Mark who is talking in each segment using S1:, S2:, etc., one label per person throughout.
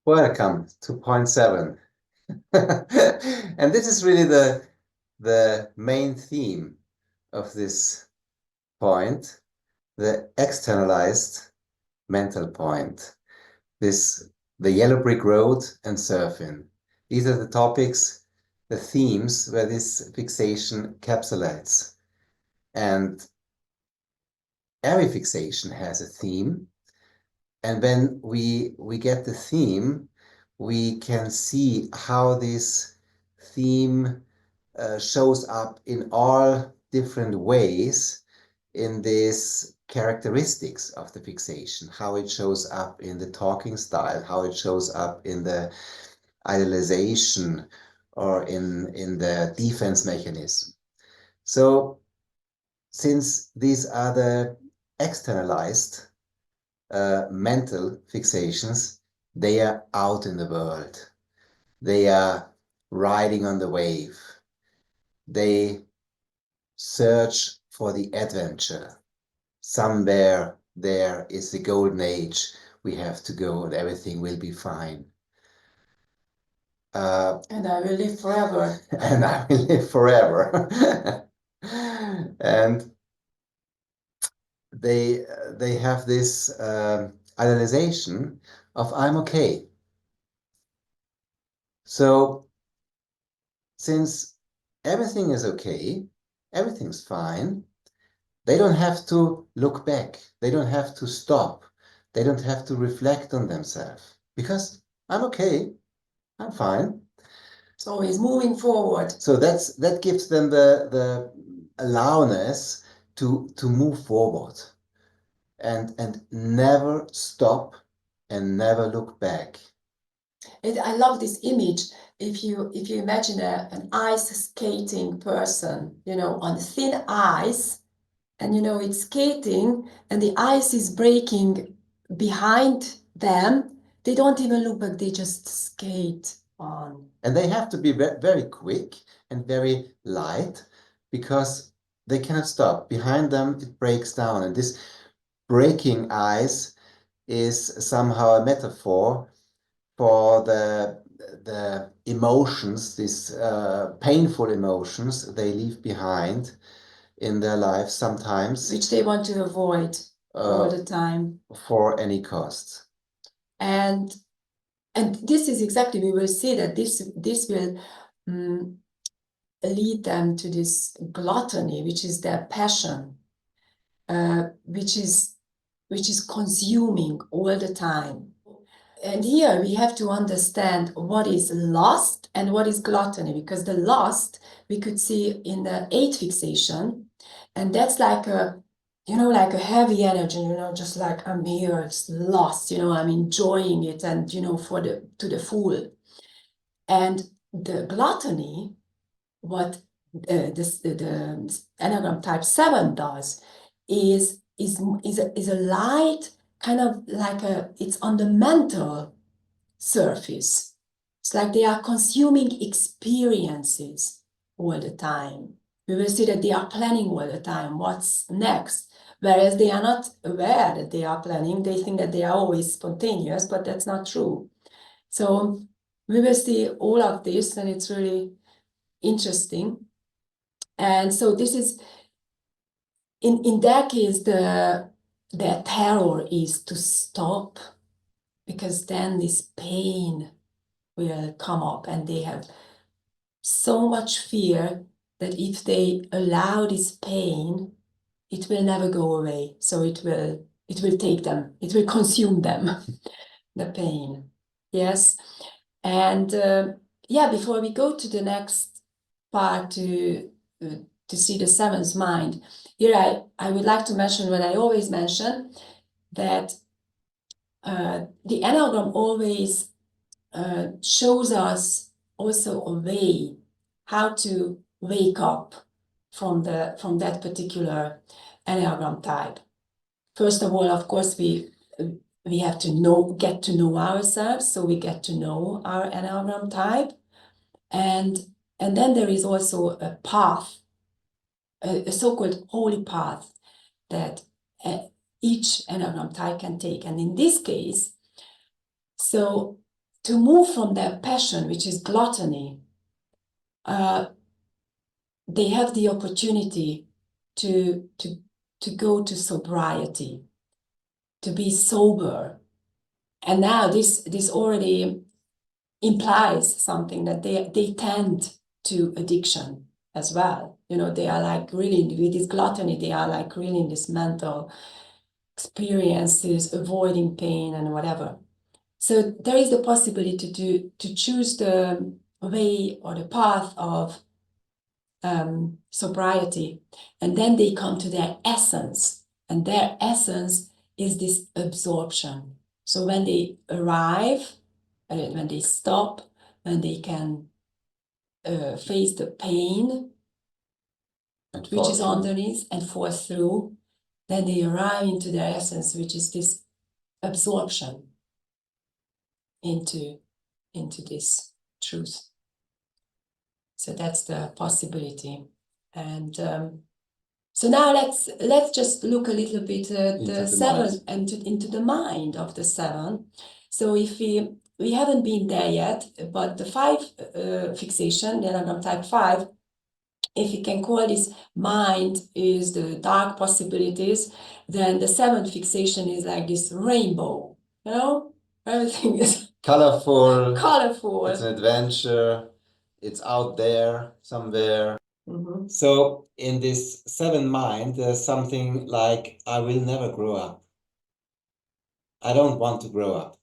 S1: Welcome to point 7. And this is really the main theme of this point, the externalized mental point. The yellow brick road and surfing. These are the topics, the themes where this fixation encapsulates. And every fixation has a theme. And when we get the theme, we can see how this theme shows up in all different ways in these characteristics of the fixation, how it shows up in the talking style, how it shows up in the idealization or in the defense mechanism. So since these are the externalized mental fixations, they are out in the world. They are riding on the wave. They search for the adventure. Somewhere there is the golden age. We have to go and everything will be fine.
S2: And I will live forever.
S1: And I will live forever. And they have this idealization of I'm okay. So since everything is okay, everything's fine, they don't have to look back. They don't have to stop. They don't have to reflect on themselves because I'm okay. I'm fine.
S2: It's always moving forward.
S1: So that gives them the allowness to move forward and never stop and never look back.
S2: I love this image. If you imagine an ice skating person, on thin ice, and it's skating, and the ice is breaking behind them, they don't even look back. They just skate on.
S1: And they have to be very quick and very light because they cannot stop. Behind them, it breaks down. And this breaking ice is somehow a metaphor for the emotions, these painful emotions they leave behind in their life sometimes.
S2: Which they want to avoid all the time.
S1: For any cost.
S2: And this is exactly, we will see that this will lead them to this gluttony, which is their passion, which is consuming all the time. And here we have to understand what is lust and what is gluttony, because the lust we could see in the 8 fixation, and that's like a heavy energy, just like I'm here, it's lost, I'm enjoying it, and to the full. And the gluttony, what the Enneagram Type 7 does is a light, kind of like it's on the mental surface. It's like they are consuming experiences all the time. We will see that they are planning all the time what's next, whereas they are not aware that they are planning. They think that they are always spontaneous, but that's not true. So we will see all of this, and it's really interesting. And so this is, in their case, their terror is to stop, because then this pain will come up, and they have so much fear that if they allow this pain, it will never go away. So it will take them, it will consume them, the pain. Yes. And before we go to the next part to see the 7th mind, here I would like to mention what I always mention, that the Enneagram always shows us also a way how to wake up from that particular Enneagram type. First of all, of course, we have to get to know ourselves, so we get to know our Enneagram type, and then there is also a path, a so-called holy path that each Enneagram type can take. And in this case, so to move from their passion, which is gluttony, they have the opportunity to go to sobriety, to be sober. And now this already implies something, that they tend to addiction as well. You know, they are like really, with this gluttony, they are like really in this mental experiences, avoiding pain and whatever. So there is the possibility to choose the way or the path of sobriety, and then they come to their essence, and their essence is this absorption. So when they arrive, when they stop, when they can face the pain which is underneath and force through, then they arrive into their essence, which is this absorption into this truth. So that's the possibility. And so now let's just look a little bit at the seven and into the mind of the seven. So if we haven't been there yet, but the five fixation, the Enneagram Type 5, if you can call this mind is the dark possibilities, then the seventh fixation is like this rainbow, you know? Everything is
S1: colorful.
S2: Colorful.
S1: It's an adventure. It's out there somewhere. So in this seven mind, there's something like, I will never grow up. I don't want to grow up.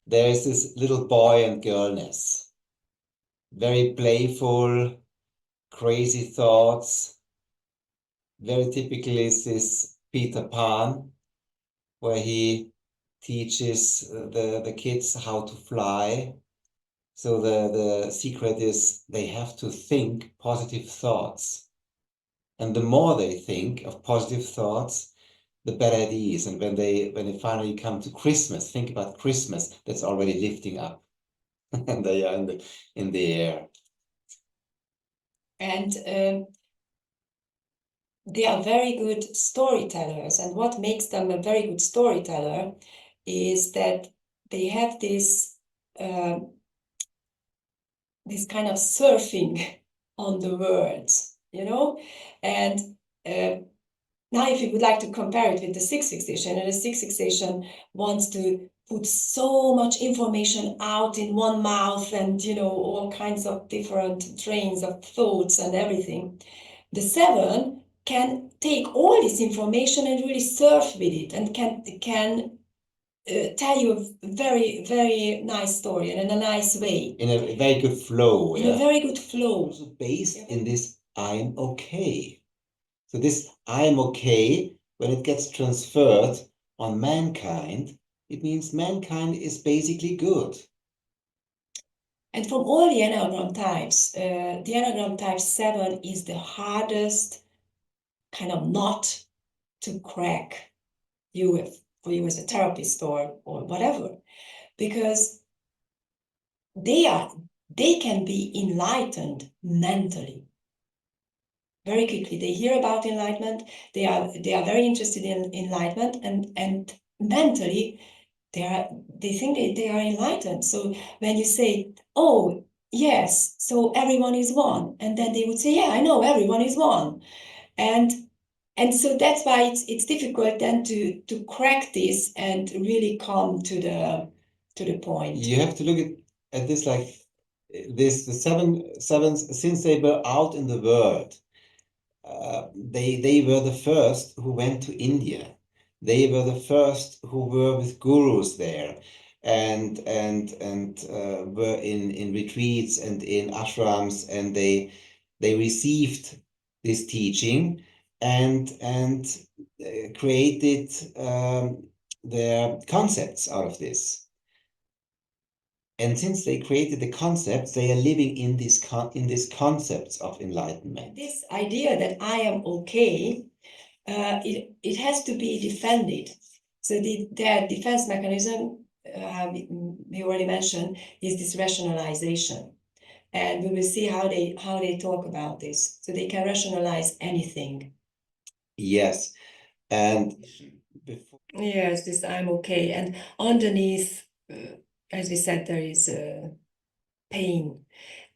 S1: There is this little boy and girlness. Very playful, crazy thoughts. Very typical is this Peter Pan, where he teaches the kids how to fly. So the secret is they have to think positive thoughts. And the more they think of positive thoughts, the better it is. And when they finally come to Christmas, think about Christmas, that's already lifting up. And they are in the air.
S2: And they are very good storytellers. And what makes them a very good storyteller is that they have this this kind of surfing on the words, you know? And now if you would like to compare it with the sixth fixation, and the sixth fixation wants to put so much information out in one mouth and, you know, all kinds of different trains of thoughts and everything. The seven can take all this information and really surf with it, and can tell you a very, very nice story and in a nice way.
S1: In a very good flow.
S2: In a very good flow.
S1: Also based in this I'm okay. So this I'm okay, when it gets transferred on mankind, it means mankind is basically good.
S2: And from all the Enneagram types, the Enneagram type 7 is the hardest kind of nut to crack for you as a therapist or whatever, because they can be enlightened mentally very quickly. They hear about enlightenment, they are very interested in enlightenment, and mentally they think they are enlightened. So when you say, oh yes, so everyone is one, and then they would say, yeah, I know everyone is one, and so that's why it's difficult then to crack this and really come to the point.
S1: You have to look at this like this: the sevens, since they were out in the world, they were the first who went to India. They were the first who were with gurus there, and were in retreats and in ashrams, and they received this teaching and created their concepts out of this. And since they created the concepts, they are living in these concepts of enlightenment.
S2: This idea that I am okay, it has to be defended. So their defense mechanism, we already mentioned, is this rationalization. And we will see how they talk about this. So they can rationalize anything.
S1: Yes. And
S2: yes, this I'm okay. And underneath as we said, there is pain,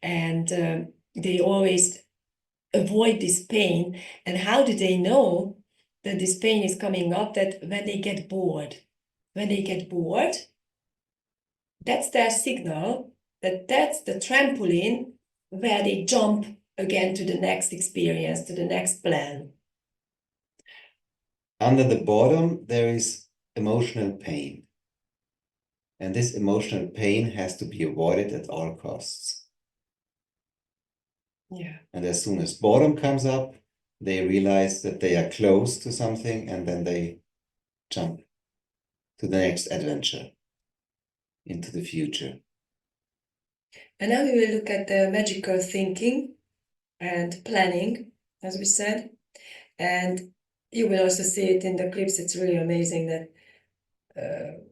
S2: and they always avoid this pain. And how do they know that this pain is coming up? That when they get bored, that's their signal, that's the trampoline where they jump again to the next experience, to the next plan.
S1: Under the boredom, there is emotional pain. And this emotional pain has to be avoided at all costs.
S2: Yeah.
S1: And as soon as boredom comes up, they realize that they are close to something, and then they jump to the next adventure, into the future.
S2: And now we will look at the magical thinking and planning, as we said. And you will also see it in the clips. It's really amazing that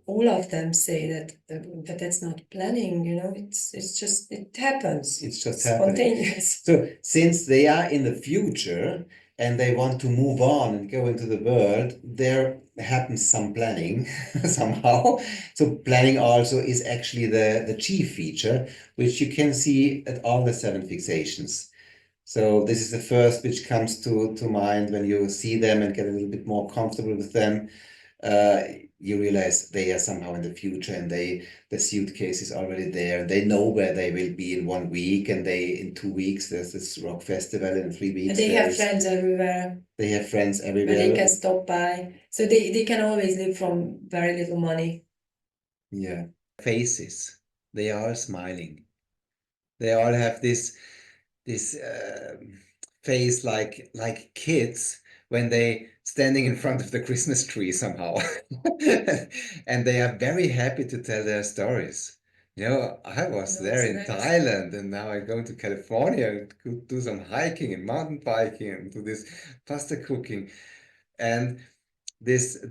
S2: all of them say that that's not planning, it's just, it happens.
S1: It's just
S2: spontaneous.
S1: So since they are in the future and they want to move on and go into the world, there happens some planning somehow. So planning also is actually the chief feature, which you can see at all the 7 fixations. So this is the first which comes to mind when you see them and get a little bit more comfortable with them. You realize they are somehow in the future, and the suitcase is already there. They know where they will be in 1 week, and in 2 weeks there's this rock festival, and in 3 weeks
S2: And they have friends everywhere.
S1: They have friends everywhere.
S2: Where they can stop by. So they can always live from very little money.
S1: Yeah. Faces. They are smiling. They all have this face like kids when they standing in front of the Christmas tree somehow. And they are very happy to tell their stories. I was there in Thailand, and now I go to California to do some hiking and mountain biking and do this pasta cooking. And this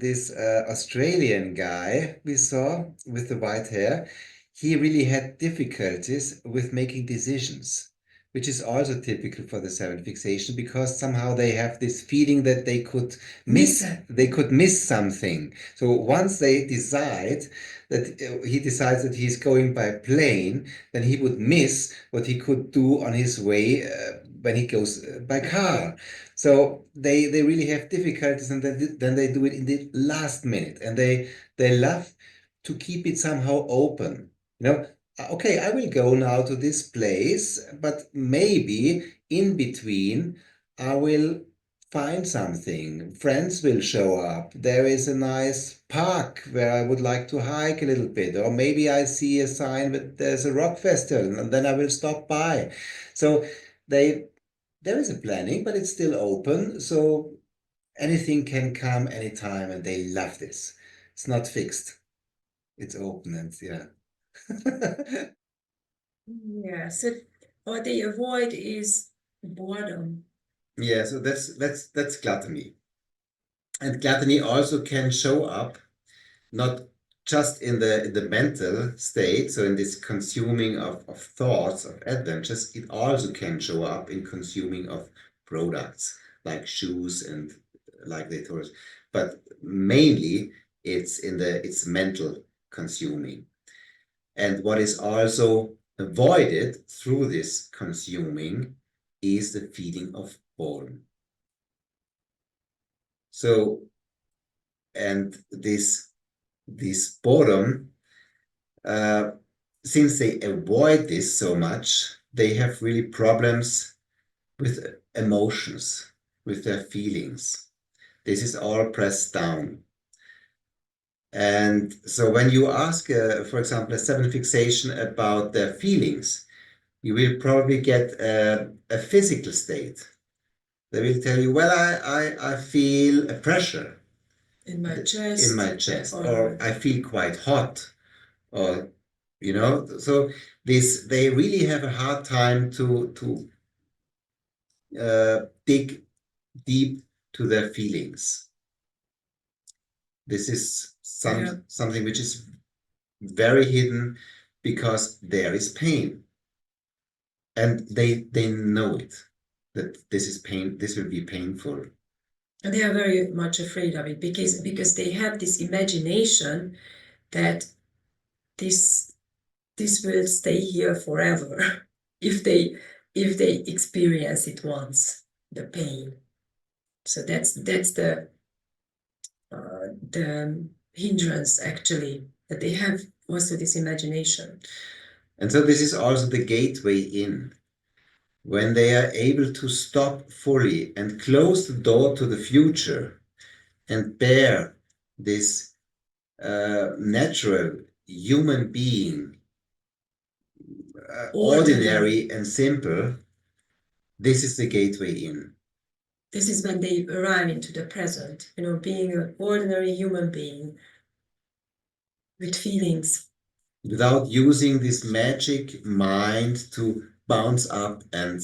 S1: Australian guy we saw with the white hair, he really had difficulties with making decisions, which is also typical for the 7 fixation, because somehow they have this feeling that they could miss something. So once they decide that he decides that he's going by plane, then he would miss what he could do on his way when he goes by car. So they really have difficulties, and then they do it in the last minute, and they love to keep it somehow open. Okay, I will go now to this place, but maybe in between I will find something. Friends will show up. There is a nice park where I would like to hike a little bit, or maybe I see a sign that there's a rock festival, and then I will stop by. So there is a planning, but it's still open. So anything can come anytime, and they love this. It's not fixed. It's open, and yeah.
S2: Yeah, so what they avoid is boredom.
S1: Yeah, so that's gluttony. And gluttony also can show up not just in the mental state, so in this consuming of thoughts, of adventures. It also can show up in consuming of products like shoes and like they told us. But mainly it's mental consuming. And what is also avoided through this consuming is the feeling of boredom. So, and this boredom, since they avoid this so much, they have really problems with emotions, with their feelings. This is all pressed down. And so when you ask, for example, a 7 fixation about their feelings, you will probably get a physical state. They will tell you, well, I feel a pressure
S2: in my chest,
S1: or I feel quite hot, or so they really have a hard time to dig deep to their feelings. This is something which is very hidden, because there is pain, and they know it, that this is pain, this will be painful.
S2: And they are very much afraid of it because they have this imagination that this this will stay here forever if they experience it once, the pain. So that's the hindrance, actually, that they have also this imagination.
S1: And so this is also the gateway in. When they are able to stop fully and close the door to the future and bear this natural human being, ordinary and simple, this is the gateway in.
S2: This is when they arrive into the present, being an ordinary human being with feelings.
S1: Without using this magic mind to bounce up and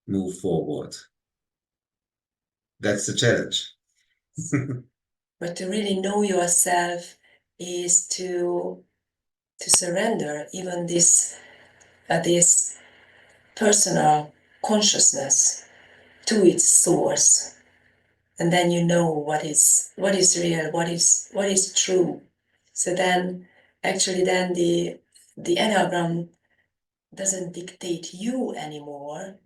S1: move forward. That's the challenge.
S2: But to really know yourself is to surrender even this personal consciousness to its source, and then you know what is real, what is true. So then, actually, then the Enneagram doesn't dictate you anymore,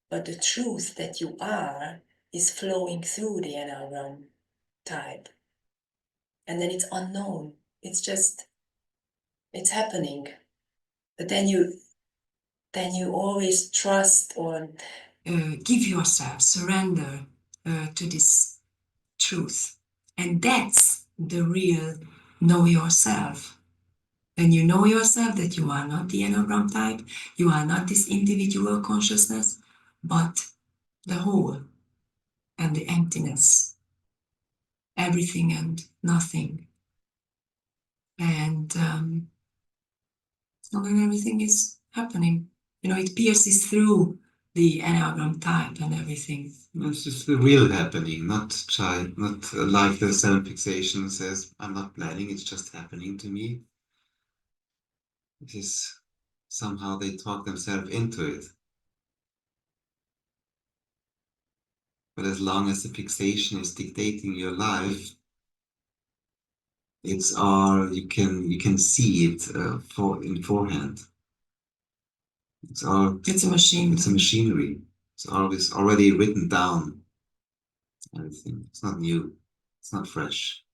S2: but the truth that you are is flowing through the Enneagram type. And then it's unknown. It's just, it's happening. But then you always trust or give yourself, surrender to this truth. And that's the real know yourself. When you know yourself that you are not the Enneagram type, you are not this individual consciousness, but the whole and the emptiness, everything and nothing. And when everything is happening, it pierces through the Enneagram type and everything.
S1: It's just the real happening, not like the self-fixation says, I'm not planning, it's just happening to me. It is somehow they talk themselves into it. But as long as the fixation is dictating your life, it's all you can see it in forehand. It's a machine. It's a machinery. It's always already written down. Everything. It's not new. It's not fresh.